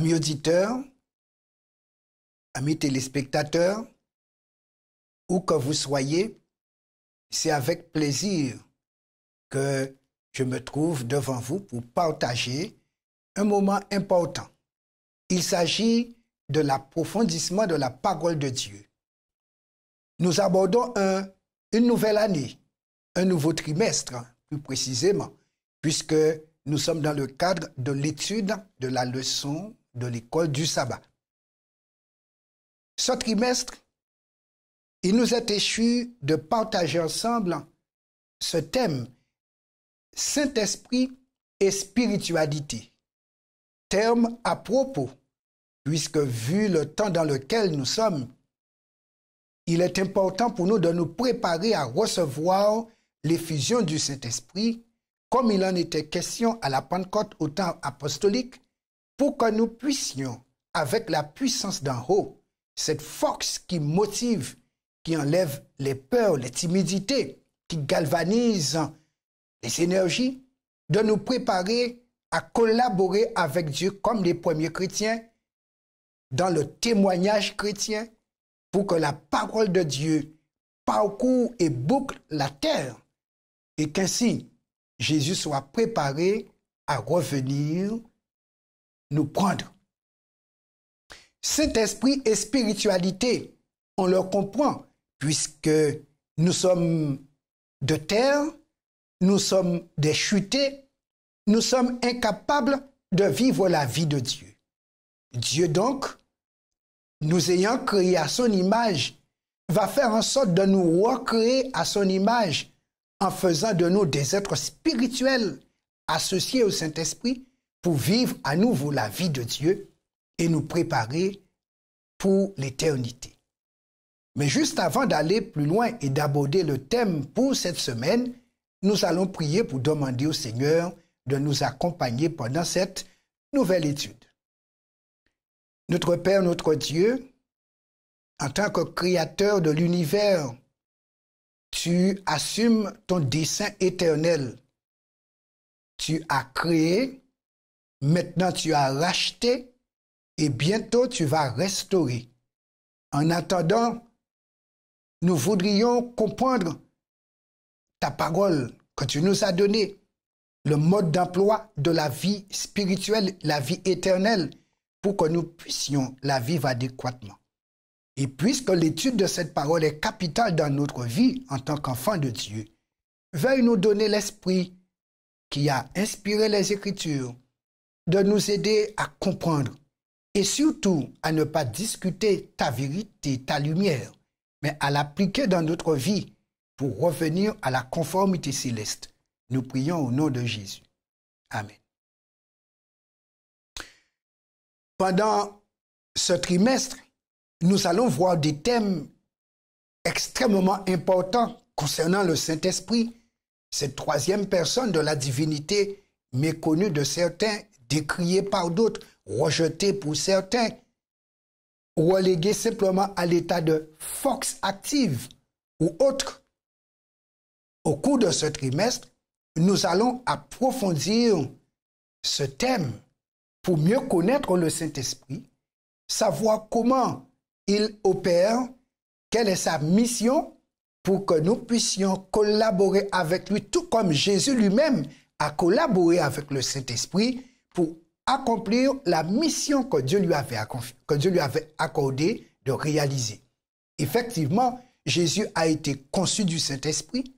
Amis auditeurs, amis téléspectateurs, où que vous soyez, c'est avec plaisir que je me trouve devant vous pour partager un moment important. Il s'agit de l'approfondissement de la parole de Dieu. Nous abordons une nouvelle année, un nouveau trimestre, plus précisément, puisque nous sommes dans le cadre de l'étude de la leçon de l'école du sabbat. Ce trimestre, il nous est échu de partager ensemble ce thème Saint-Esprit et spiritualité. Terme à propos, puisque vu le temps dans lequel nous sommes, il est important pour nous de nous préparer à recevoir l'effusion du Saint-Esprit, comme il en était question à la Pentecôte au temps apostolique, pour que nous puissions, avec la puissance d'en haut, cette force qui motive, qui enlève les peurs, les timidités, qui galvanise les énergies, de nous préparer à collaborer avec Dieu comme les premiers chrétiens dans le témoignage chrétien pour que la parole de Dieu parcourt et boucle la terre et qu'ainsi Jésus soit préparé à revenir nous prendre. Saint-Esprit et spiritualité, on le comprend puisque nous sommes de terre, nous sommes des chutés, nous sommes incapables de vivre la vie de Dieu. Dieu donc, nous ayant créés à son image, va faire en sorte de nous recréer à son image en faisant de nous des êtres spirituels associés au Saint-Esprit pour vivre à nouveau la vie de Dieu et nous préparer pour l'éternité. Mais juste avant d'aller plus loin et d'aborder le thème pour cette semaine, nous allons prier pour demander au Seigneur de nous accompagner pendant cette nouvelle étude. Notre Père, notre Dieu, en tant que créateur de l'univers, tu assumes ton dessein éternel. Tu as créé, maintenant tu as racheté et bientôt tu vas restaurer. En attendant, nous voudrions comprendre ta parole que tu nous as donnée, le mode d'emploi de la vie spirituelle, la vie éternelle, pour que nous puissions la vivre adéquatement. Et puisque l'étude de cette parole est capitale dans notre vie en tant qu'enfants de Dieu, veuille nous donner l'esprit qui a inspiré les Écritures, de nous aider à comprendre et surtout à ne pas discuter ta vérité, ta lumière, mais à l'appliquer dans notre vie pour revenir à la conformité céleste. Nous prions au nom de Jésus. Amen. Pendant ce trimestre, nous allons voir des thèmes extrêmement importants concernant le Saint-Esprit, cette troisième personne de la divinité méconnue de certains, décriée par d'autres, rejetée pour certains, reléguée simplement à l'état de force active ou autre. Au cours de ce trimestre, nous allons approfondir ce thème pour mieux connaître le Saint-Esprit, savoir comment il opère, quelle est sa mission pour que nous puissions collaborer avec lui, tout comme Jésus lui-même a collaboré avec le Saint-Esprit pour accomplir la mission que Dieu lui avait accordé de réaliser. Effectivement, Jésus a été conçu du Saint-Esprit.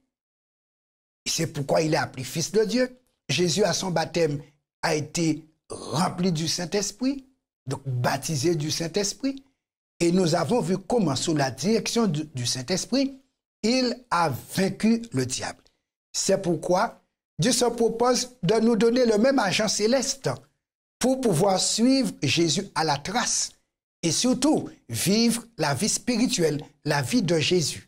C'est pourquoi il est appelé Fils de Dieu. Jésus, à son baptême, a été rempli du Saint-Esprit, donc baptisé du Saint-Esprit. Et nous avons vu comment, sous la direction du Saint-Esprit, il a vaincu le diable. C'est pourquoi Dieu se propose de nous donner le même agent céleste pour pouvoir suivre Jésus à la trace et surtout vivre la vie spirituelle, la vie de Jésus.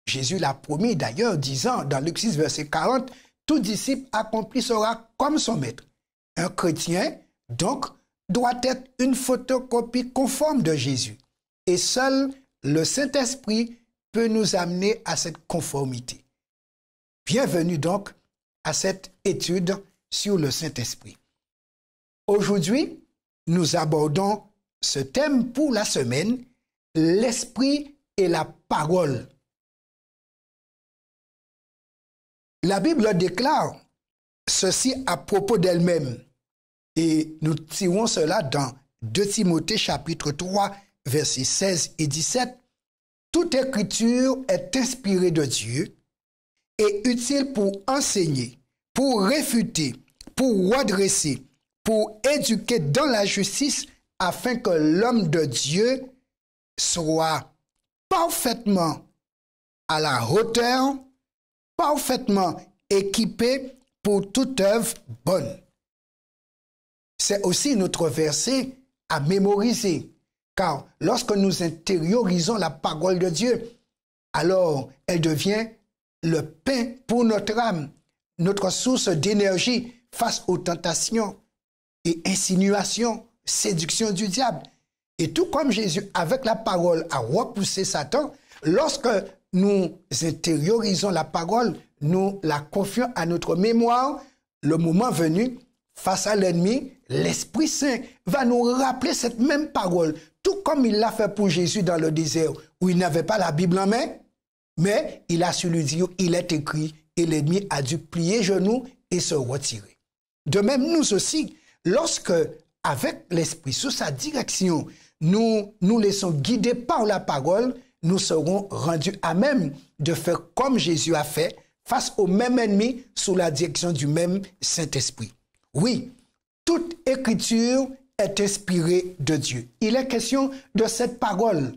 Jésus l'a promis d'ailleurs, disant dans Luc 6, verset 40, « Tout disciple accompli sera comme son maître ». Un chrétien, donc, doit être une photocopie conforme de Jésus. Et seul le Saint-Esprit peut nous amener à cette conformité. Bienvenue donc à cette étude sur le Saint-Esprit. Aujourd'hui, nous abordons ce thème pour la semaine, l'esprit et la parole. La Bible déclare ceci à propos d'elle-même. Et nous tirons cela dans 2 Timothée chapitre 3, versets 16 et 17. Toute écriture est inspirée de Dieu et utile pour enseigner, pour réfuter, pour redresser, pour éduquer dans la justice, afin que l'homme de Dieu soit parfaitement à la hauteur, parfaitement équipé pour toute œuvre bonne. C'est aussi notre verset à mémoriser, car lorsque nous intériorisons la parole de Dieu, alors elle devient le pain pour notre âme, notre source d'énergie face aux tentations et insinuations, séductions du diable. Et tout comme Jésus, avec la parole, a repoussé Satan, lorsque nous intériorisons la parole, nous la confions à notre mémoire, le moment venu, face à l'ennemi, l'Esprit Saint va nous rappeler cette même parole, tout comme il l'a fait pour Jésus dans le désert, où il n'avait pas la Bible en main, mais il a su lui dire, il est écrit, et l'ennemi a dû plier genoux et se retirer. De même, nous aussi, lorsque, avec l'Esprit, sous sa direction, nous nous laissons guider par la parole, nous serons rendus à même de faire comme Jésus a fait, face au même ennemi, sous la direction du même Saint-Esprit. Oui, toute écriture est inspirée de Dieu. Il est question de cette parole.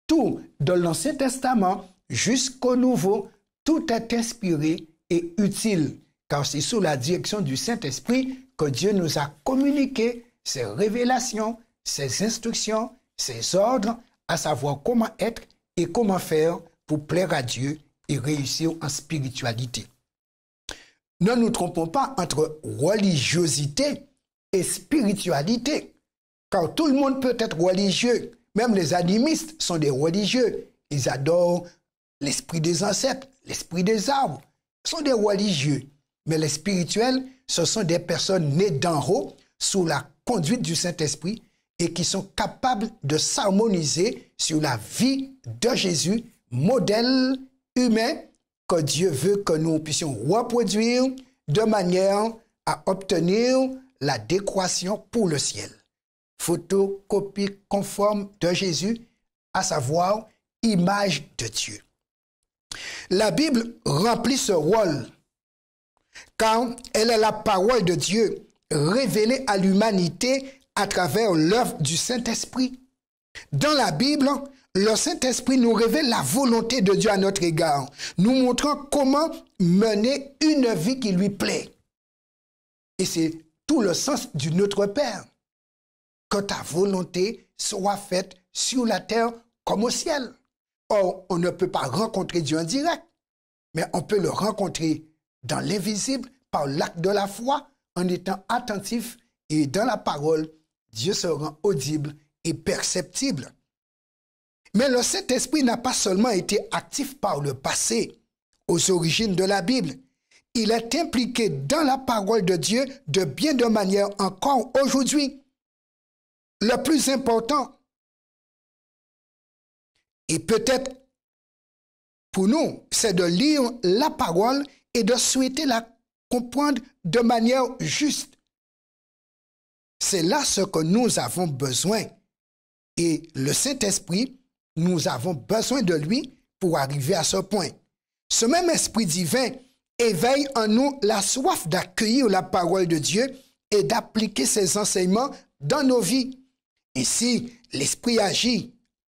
Tout, de l'Ancien Testament jusqu'au Nouveau, tout est inspiré et utile, car c'est sous la direction du Saint-Esprit que Dieu nous a communiqué ses révélations, ses instructions, ses ordres, à savoir comment être et comment faire pour plaire à Dieu et réussir en spiritualité. Ne nous trompons pas entre religiosité et spiritualité, car tout le monde peut être religieux. Même les animistes sont des religieux. Ils adorent l'esprit des ancêtres, l'esprit des arbres. Ils sont des religieux. Mais les spirituels, ce sont des personnes nées d'en haut, sous la conduite du Saint-Esprit, et qui sont capables de s'harmoniser sur la vie de Jésus, modèle humain que Dieu veut que nous puissions reproduire de manière à obtenir la décroissance pour le ciel. Photocopie conforme de Jésus, à savoir image de Dieu. La Bible remplit ce rôle, car elle est la parole de Dieu révélée à l'humanité à travers l'œuvre du Saint-Esprit. Dans la Bible, le Saint-Esprit nous révèle la volonté de Dieu à notre égard, nous montrant comment mener une vie qui lui plaît. Et c'est tout le sens du Notre Père. Que ta volonté soit faite sur la terre comme au ciel. Or, on ne peut pas rencontrer Dieu en direct, mais on peut le rencontrer dans l'invisible par l'acte de la foi, en étant attentif, et dans la parole, Dieu se rend audible et perceptible. Mais le Saint-Esprit n'a pas seulement été actif par le passé, aux origines de la Bible. Il est impliqué dans la parole de Dieu de bien de manières encore aujourd'hui. Le plus important, et peut-être pour nous, c'est de lire la parole et de souhaiter la comprendre de manière juste. C'est là ce que nous avons besoin. Et le Saint-Esprit, nous avons besoin de lui pour arriver à ce point. Ce même Esprit divin éveille en nous la soif d'accueillir la parole de Dieu et d'appliquer ses enseignements dans nos vies. Ainsi, l'Esprit agit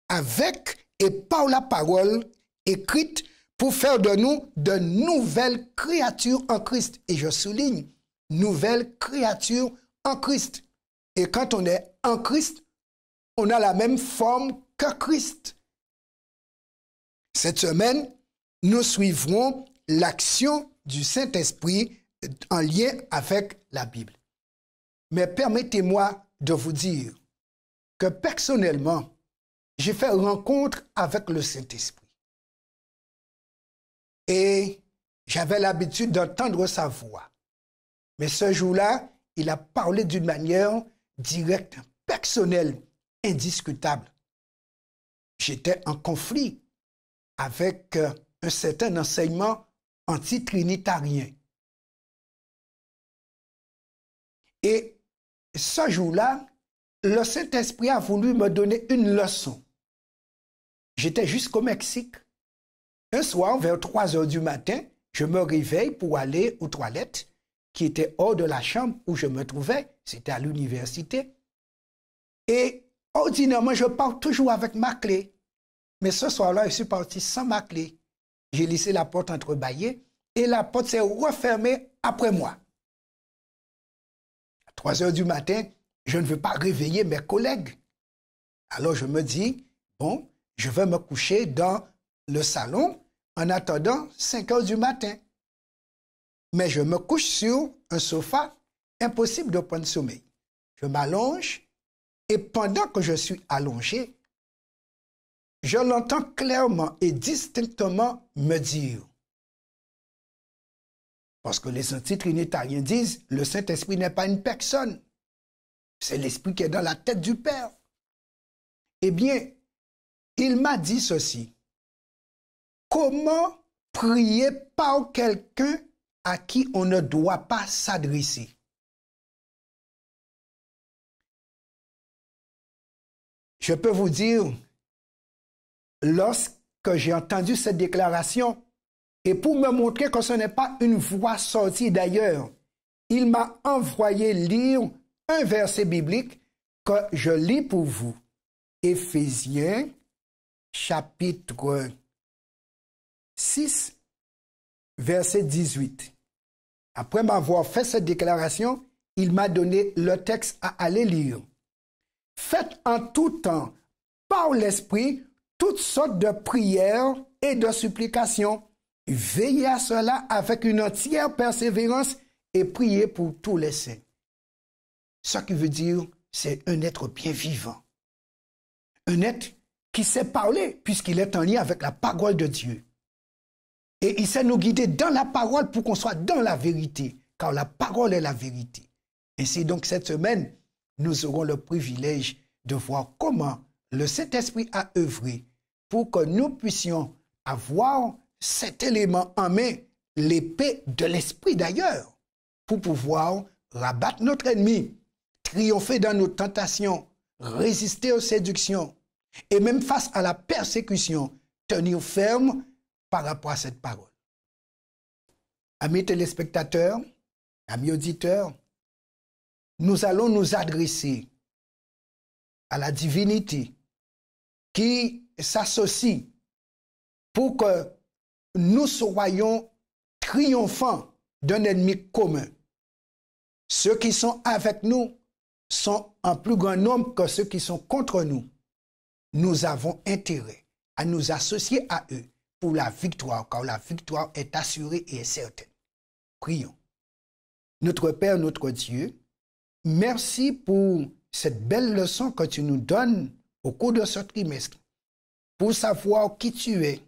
avec et par la parole écrite pour faire de nous de nouvelles créatures en Christ. Et je souligne, nouvelles créatures en Christ. Et quand on est en Christ, on a la même forme que Christ. Cette semaine, nous suivrons l'action du Saint-Esprit en lien avec la Bible. Mais permettez-moi de vous dire que personnellement, j'ai fait rencontre avec le Saint-Esprit. Et j'avais l'habitude d'entendre sa voix. Mais ce jour-là, il a parlé d'une manière direct, personnel, indiscutable. J'étais en conflit avec un certain enseignement anti-trinitarien. Et ce jour-là, le Saint-Esprit a voulu me donner une leçon. J'étais jusqu'au Mexique. Un soir, vers 3 heures du matin, je me réveille pour aller aux toilettes, qui étaient hors de la chambre où je me trouvais. C'était à l'université. Et ordinairement, je pars toujours avec ma clé. Mais ce soir-là, je suis parti sans ma clé. J'ai laissé la porte entrebâillée et la porte s'est refermée après moi. À 3 heures du matin, je ne veux pas réveiller mes collègues. Alors je me dis, bon, je vais me coucher dans le salon en attendant 5 heures du matin. Mais je me couche sur un sofa, impossible de prendre sommeil. Je m'allonge et pendant que je suis allongé, je l'entends clairement et distinctement me dire, parce que les anti-trinitariens disent, le Saint-Esprit n'est pas une personne, c'est l'Esprit qui est dans la tête du Père. Eh bien, il m'a dit ceci, comment prier par quelqu'un à qui on ne doit pas s'adresser? Je peux vous dire, lorsque j'ai entendu cette déclaration, et pour me montrer que ce n'est pas une voix sortie d'ailleurs, il m'a envoyé lire un verset biblique que je lis pour vous. Éphésiens, chapitre 6, verset 18. Après m'avoir fait cette déclaration, il m'a donné le texte à aller lire. Faites en tout temps, par l'Esprit, toutes sortes de prières et de supplications. Veillez à cela avec une entière persévérance et priez pour tous les saints. Ce qui veut dire, c'est un être bien vivant. Un être qui sait parler, puisqu'il est en lien avec la parole de Dieu. Et il sait nous guider dans la parole pour qu'on soit dans la vérité, car la parole est la vérité. Ainsi donc, cette semaine, nous aurons le privilège de voir comment le Saint-Esprit a œuvré pour que nous puissions avoir cet élément en main, l'épée de l'Esprit d'ailleurs, pour pouvoir rabattre notre ennemi, triompher dans nos tentations, résister aux séductions et même face à la persécution, tenir ferme par rapport à cette parole. Amis téléspectateurs, amis auditeurs, nous allons nous adresser à la divinité qui s'associe pour que nous soyons triomphants d'un ennemi commun. Ceux qui sont avec nous sont en plus grand nombre que ceux qui sont contre nous. Nous avons intérêt à nous associer à eux pour la victoire, car la victoire est assurée et est certaine. Prions. Notre Père, notre Dieu, merci pour cette belle leçon que tu nous donnes au cours de ce trimestre, pour savoir qui tu es,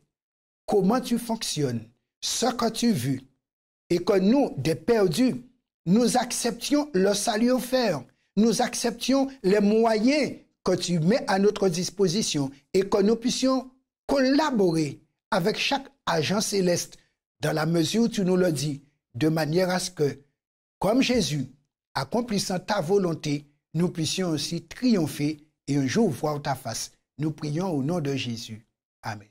comment tu fonctionnes, ce que tu veux, et que nous, des perdus, nous acceptions le salut offert, nous acceptions les moyens que tu mets à notre disposition et que nous puissions collaborer avec chaque agent céleste dans la mesure où tu nous le dis, de manière à ce que, comme Jésus, accomplissant ta volonté, nous puissions aussi triompher et un jour voir ta face. Nous prions au nom de Jésus. Amen.